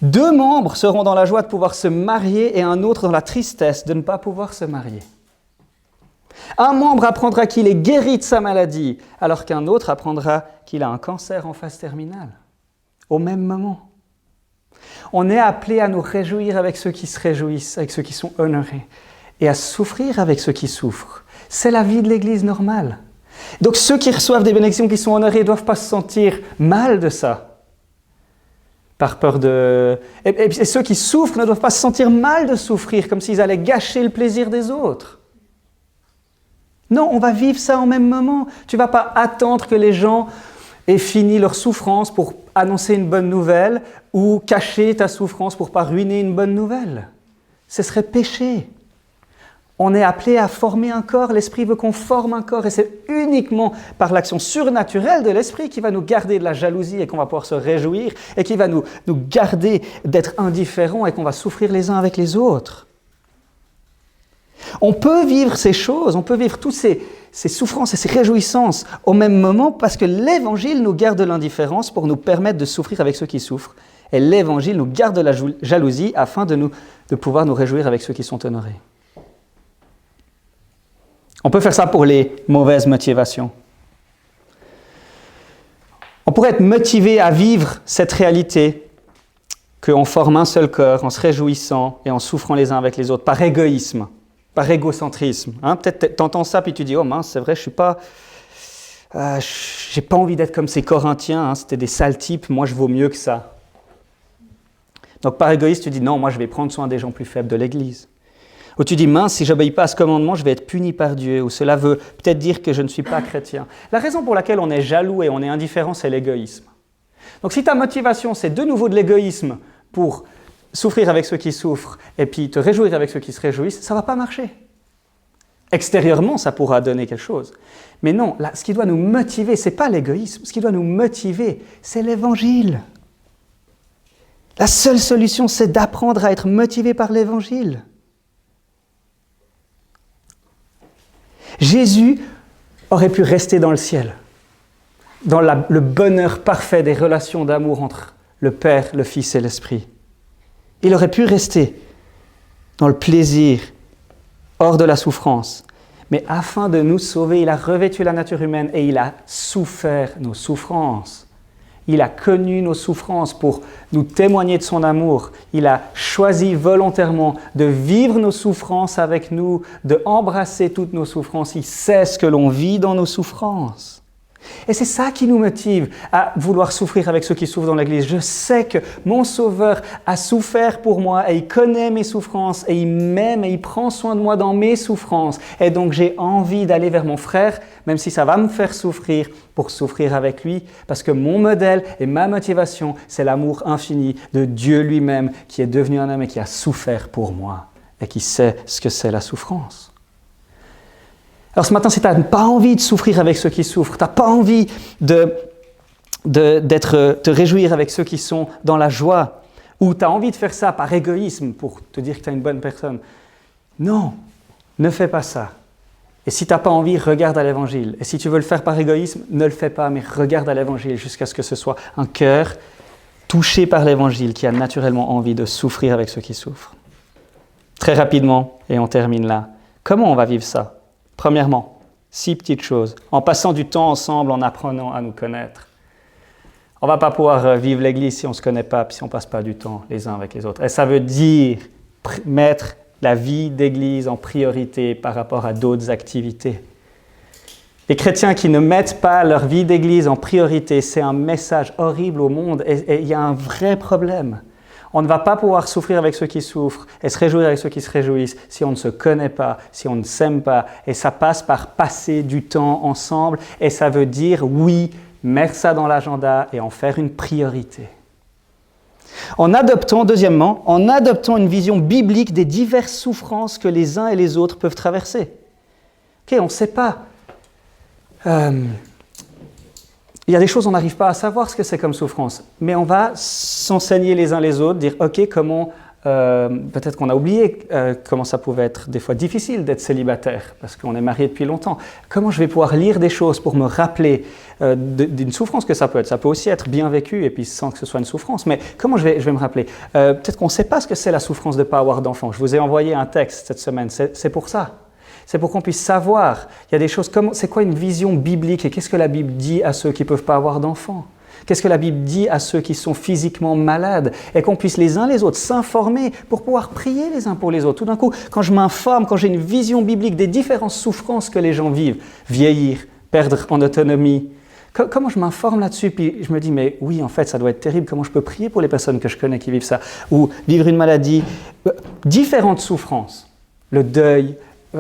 S1: 2 membres seront dans la joie de pouvoir se marier et un autre dans la tristesse de ne pas pouvoir se marier. Un membre apprendra qu'il est guéri de sa maladie, alors qu'un autre apprendra qu'il a un cancer en phase terminale, au même moment. On est appelé à nous réjouir avec ceux qui se réjouissent, avec ceux qui sont honorés, et à souffrir avec ceux qui souffrent. C'est la vie de l'Église normale. Donc ceux qui reçoivent des bénédictions, qui sont honorés, ne doivent pas se sentir mal de ça, par peur de... Et ceux qui souffrent ne doivent pas se sentir mal de souffrir, comme s'ils allaient gâcher le plaisir des autres. Non, on va vivre ça en même moment. Tu ne vas pas attendre que les gens aient fini leur souffrance pour annoncer une bonne nouvelle ou cacher ta souffrance pour ne pas ruiner une bonne nouvelle. Ce serait péché. On est appelé à former un corps. L'Esprit veut qu'on forme un corps et c'est uniquement par l'action surnaturelle de l'Esprit qui va nous garder de la jalousie et qu'on va pouvoir se réjouir et qui va nous garder d'être indifférents et qu'on va souffrir les uns avec les autres. On peut vivre ces choses, on peut vivre toutes ces souffrances et ces réjouissances au même moment parce que l'Évangile nous garde de l'indifférence pour nous permettre de souffrir avec ceux qui souffrent. Et l'Évangile nous garde de la jalousie afin de pouvoir nous réjouir avec ceux qui sont honorés. On peut faire ça pour les mauvaises motivations. On pourrait être motivé à vivre cette réalité qu'on forme un seul corps en se réjouissant et en souffrant les uns avec les autres par égoïsme. Par égocentrisme. Peut-être tu entends ça puis tu dis « Oh mince, c'est vrai, je suis pas... j'ai pas envie d'être comme ces Corinthiens, c'était des sales types, moi je vaux mieux que ça. » Donc par égoïsme, tu dis « Non, moi je vais prendre soin des gens plus faibles de l'Église. » Ou tu dis « Mince, si je n'obéis pas à ce commandement, je vais être puni par Dieu. » Ou cela veut peut-être dire que je ne suis pas chrétien. La raison pour laquelle on est jaloux et on est indifférent, c'est l'égoïsme. Donc si ta motivation, c'est de nouveau de l'égoïsme pour souffrir avec ceux qui souffrent et puis te réjouir avec ceux qui se réjouissent, ça ne va pas marcher. Extérieurement, ça pourra donner quelque chose. Mais non, là, ce qui doit nous motiver, ce n'est pas l'égoïsme. Ce qui doit nous motiver, c'est l'Évangile. La seule solution, c'est d'apprendre à être motivé par l'Évangile. Jésus aurait pu rester dans le ciel, dans le bonheur parfait des relations d'amour entre le Père, le Fils et l'Esprit. Il aurait pu rester dans le plaisir, hors de la souffrance. Mais afin de nous sauver, il a revêtu la nature humaine et il a souffert nos souffrances. Il a connu nos souffrances pour nous témoigner de son amour. Il a choisi volontairement de vivre nos souffrances avec nous, de embrasser toutes nos souffrances. Il sait ce que l'on vit dans nos souffrances. Et c'est ça qui nous motive à vouloir souffrir avec ceux qui souffrent dans l'Église. Je sais que mon Sauveur a souffert pour moi et il connaît mes souffrances et il m'aime et il prend soin de moi dans mes souffrances. Et donc j'ai envie d'aller vers mon frère, même si ça va me faire souffrir, pour souffrir avec lui. Parce que mon modèle et ma motivation, c'est l'amour infini de Dieu lui-même qui est devenu un homme et qui a souffert pour moi et qui sait ce que c'est la souffrance. Alors ce matin, si tu n'as pas envie de souffrir avec ceux qui souffrent, tu n'as pas envie de te réjouir avec ceux qui sont dans la joie, ou tu as envie de faire ça par égoïsme pour te dire que tu es une bonne personne, non, ne fais pas ça. Et si tu n'as pas envie, regarde à l'Évangile. Et si tu veux le faire par égoïsme, ne le fais pas, mais regarde à l'Évangile jusqu'à ce que ce soit un cœur touché par l'Évangile qui a naturellement envie de souffrir avec ceux qui souffrent. Très rapidement, et on termine là, comment on va vivre ça ? Premièrement, 6 petites choses. En passant du temps ensemble, en apprenant à nous connaître. On ne va pas pouvoir vivre l'Église si on ne se connaît pas, puis si on ne passe pas du temps les uns avec les autres. Et ça veut dire mettre la vie d'Église en priorité par rapport à d'autres activités. Les chrétiens qui ne mettent pas leur vie d'Église en priorité, c'est un message horrible au monde et il y a un vrai problème. On ne va pas pouvoir souffrir avec ceux qui souffrent et se réjouir avec ceux qui se réjouissent si on ne se connaît pas, si on ne s'aime pas. Et ça passe par passer du temps ensemble et ça veut dire, oui, mettre ça dans l'agenda et en faire une priorité. Deuxièmement, en adoptant une vision biblique des diverses souffrances que les uns et les autres peuvent traverser. Ok, on ne sait pas. Il y a des choses on n'arrive pas à savoir ce que c'est comme souffrance, mais on va s'enseigner les uns les autres, dire ok, comment, peut-être qu'on a oublié comment ça pouvait être des fois difficile d'être célibataire, parce qu'on est marié depuis longtemps. Comment je vais pouvoir lire des choses pour me rappeler d'une souffrance que ça peut être. Ça peut aussi être bien vécu et puis sans que ce soit une souffrance, mais comment je vais me rappeler peut-être qu'on ne sait pas ce que c'est la souffrance de ne pas avoir d'enfant. Je vous ai envoyé un texte cette semaine, c'est pour ça. C'est pour qu'on puisse savoir, il y a des choses comme, c'est quoi une vision biblique et qu'est-ce que la Bible dit à ceux qui ne peuvent pas avoir d'enfants ? Qu'est-ce que la Bible dit à ceux qui sont physiquement malades ? Et qu'on puisse les uns les autres s'informer pour pouvoir prier les uns pour les autres. Tout d'un coup, quand je m'informe, quand j'ai une vision biblique des différentes souffrances que les gens vivent, vieillir, perdre en autonomie, comment je m'informe là-dessus ? Puis je me dis, mais oui, en fait, ça doit être terrible. Comment je peux prier pour les personnes que je connais qui vivent ça ? Ou vivre une maladie, différentes souffrances, le deuil,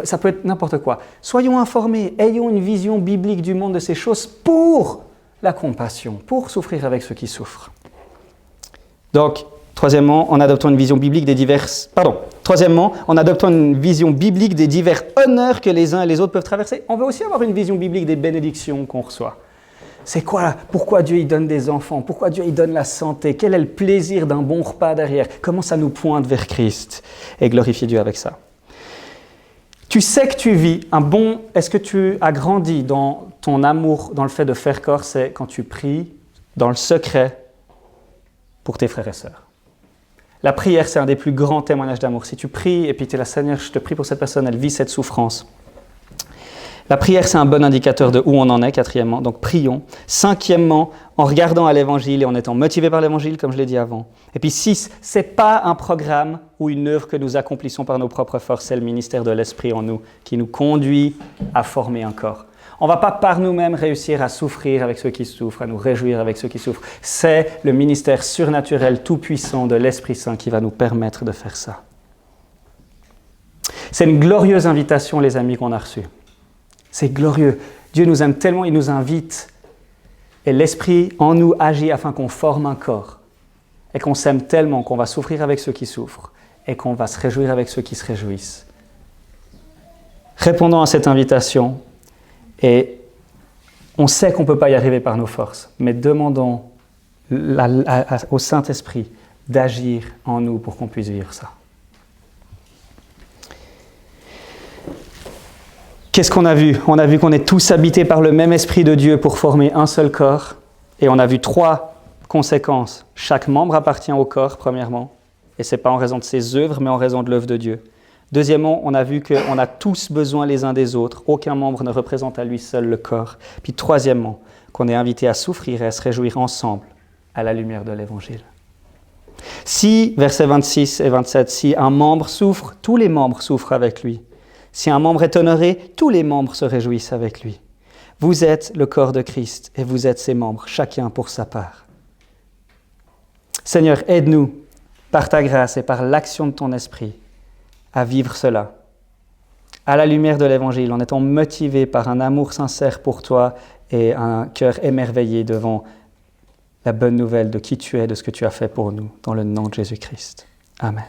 S1: ça peut être n'importe quoi. Soyons informés, ayons une vision biblique du monde de ces choses pour la compassion, pour souffrir avec ceux qui souffrent. Donc, troisièmement, en adoptant une vision biblique des divers honneurs que les uns et les autres peuvent traverser, on veut aussi avoir une vision biblique des bénédictions qu'on reçoit. C'est quoi? Pourquoi Dieu il donne des enfants? Pourquoi Dieu il donne la santé? Quel est le plaisir d'un bon repas derrière? Comment ça nous pointe vers Christ? Et glorifier Dieu avec ça. Tu sais que tu vis est-ce que tu as grandi dans ton amour, dans le fait de faire corps, c'est quand tu pries dans le secret pour tes frères et sœurs. La prière, c'est un des plus grands témoignages d'amour. Si tu pries et puis tu es là, Seigneur, je te prie pour cette personne, elle vit cette souffrance. La prière, c'est un bon indicateur de où on en est, quatrièmement, donc prions. Cinquièmement, en regardant à l'Évangile et en étant motivé par l'Évangile, comme je l'ai dit avant. Et puis 6, ce n'est pas un programme ou une œuvre que nous accomplissons par nos propres forces, c'est le ministère de l'Esprit en nous qui nous conduit à former un corps. On ne va pas par nous-mêmes réussir à souffrir avec ceux qui souffrent, à nous réjouir avec ceux qui souffrent. C'est le ministère surnaturel tout-puissant de l'Esprit Saint qui va nous permettre de faire ça. C'est une glorieuse invitation, les amis, qu'on a reçue. C'est glorieux. Dieu nous aime tellement, il nous invite. Et l'Esprit en nous agit afin qu'on forme un corps. Et qu'on s'aime tellement qu'on va souffrir avec ceux qui souffrent. Et qu'on va se réjouir avec ceux qui se réjouissent. Répondons à cette invitation. Et on sait qu'on ne peut pas y arriver par nos forces. Mais demandons au Saint-Esprit d'agir en nous pour qu'on puisse vivre ça. Qu'est-ce qu'on a vu? On a vu qu'on est tous habités par le même Esprit de Dieu pour former un seul corps. Et on a vu 3 conséquences. Chaque membre appartient au corps, premièrement. Et ce n'est pas en raison de ses œuvres, mais en raison de l'œuvre de Dieu. Deuxièmement, on a vu qu'on a tous besoin les uns des autres. Aucun membre ne représente à lui seul le corps. Puis troisièmement, qu'on est invité à souffrir et à se réjouir ensemble à la lumière de l'Évangile. Si, versets 26 et 27, si un membre souffre, tous les membres souffrent avec lui. Si un membre est honoré, tous les membres se réjouissent avec lui. Vous êtes le corps de Christ et vous êtes ses membres, chacun pour sa part. Seigneur, aide-nous par ta grâce et par l'action de ton esprit à vivre cela, à la lumière de l'Évangile, en étant motivés par un amour sincère pour toi et un cœur émerveillé devant la bonne nouvelle de qui tu es, de ce que tu as fait pour nous, dans le nom de Jésus-Christ. Amen.